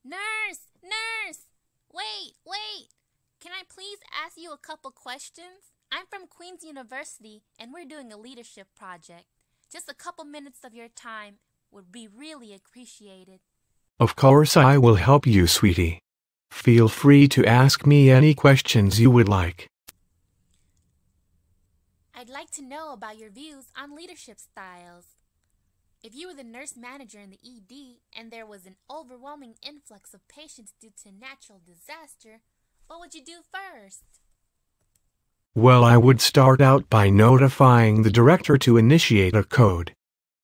Nurse! Nurse! Wait! Can I please ask you a couple questions? I'm from Queen's University and we're doing a leadership project. Just a couple minutes of your time would be really appreciated. Of course I will help you, sweetie. Feel free to ask me any questions you would like. I'd like to know about your views on leadership styles. If you were the nurse manager in the ED and there was an overwhelming influx of patients due to natural disaster, what would you do first? Well, I would start out by notifying the director to initiate a code.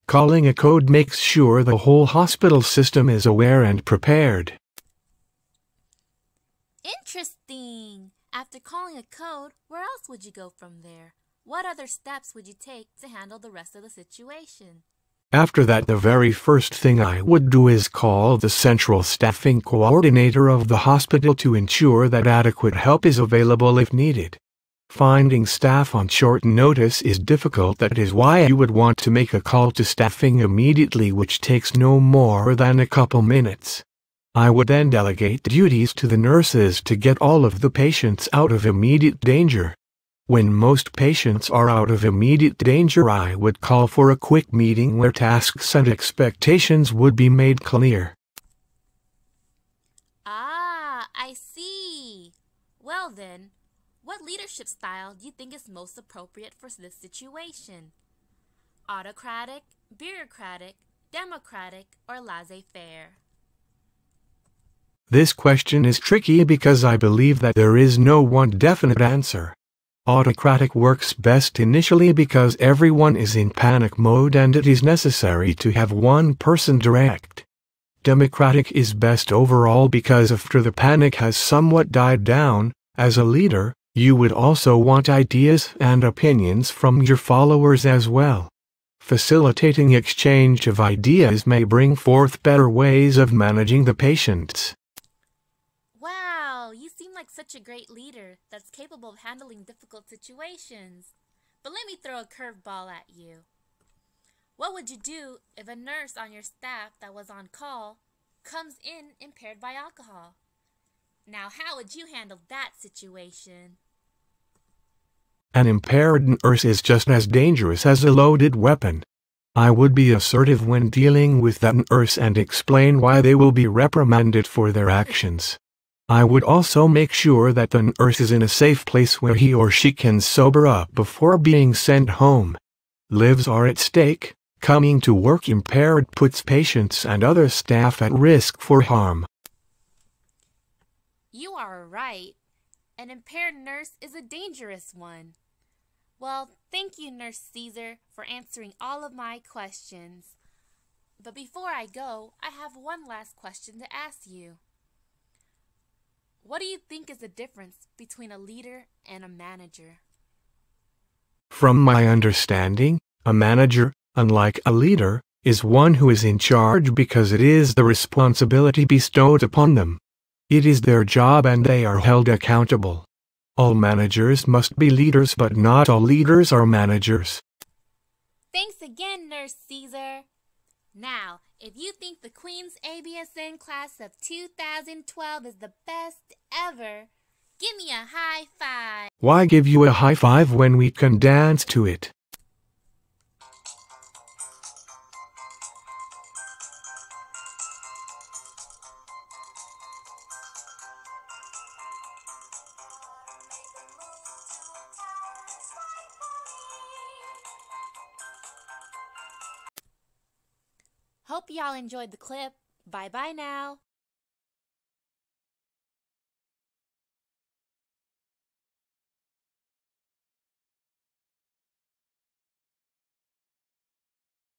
Calling a code makes sure the whole hospital system is aware and prepared. Interesting! After calling a code, where else would you go from there? What other steps would you take to handle the rest of the situation? After that, the very first thing I would do is call the central staffing coordinator of the hospital to ensure that adequate help is available if needed. Finding staff on short notice is difficult. That is why you would want to make a call to staffing immediately, which takes no more than a couple minutes. I would then delegate duties to the nurses to get all of the patients out of immediate danger. When most patients are out of immediate danger, I would call for a quick meeting where tasks and expectations would be made clear. Ah, I see. Well then, what leadership style do you think is most appropriate for this situation? Autocratic, bureaucratic, democratic, or laissez-faire? This question is tricky because I believe that there is no one definite answer. Autocratic works best initially because everyone is in panic mode and it is necessary to have one person direct. Democratic is best overall because after the panic has somewhat died down, as a leader, you would also want ideas and opinions from your followers as well. Facilitating exchange of ideas may bring forth better ways of managing the patients. Wow, you seem like such a great leader that's capable of handling difficult situations. But let me throw a curveball at you. What would you do if a nurse on your staff that was on call comes in impaired by alcohol? Now, how would you handle that situation? An impaired nurse is just as dangerous as a loaded weapon. I would be assertive when dealing with that nurse and explain why they will be reprimanded for their actions. I would also make sure that the nurse is in a safe place where he or she can sober up before being sent home. Lives are at stake. Coming to work impaired puts patients and other staff at risk for harm. You are right. An impaired nurse is a dangerous one. Well, thank you, Nurse Caesar, for answering all of my questions. But before I go, I have one last question to ask you. What do you think is the difference between a leader and a manager? From my understanding, a manager, unlike a leader, is one who is in charge because it is the responsibility bestowed upon them. It is their job and they are held accountable. All managers must be leaders, but not all leaders are managers. Thanks again, Nurse Caesar. Now, if you think the Queen's ABSN class of 2012 is the best ever, give me a high five. Why give you a high five when we can dance to it? Hope y'all enjoyed the clip. Bye-bye now.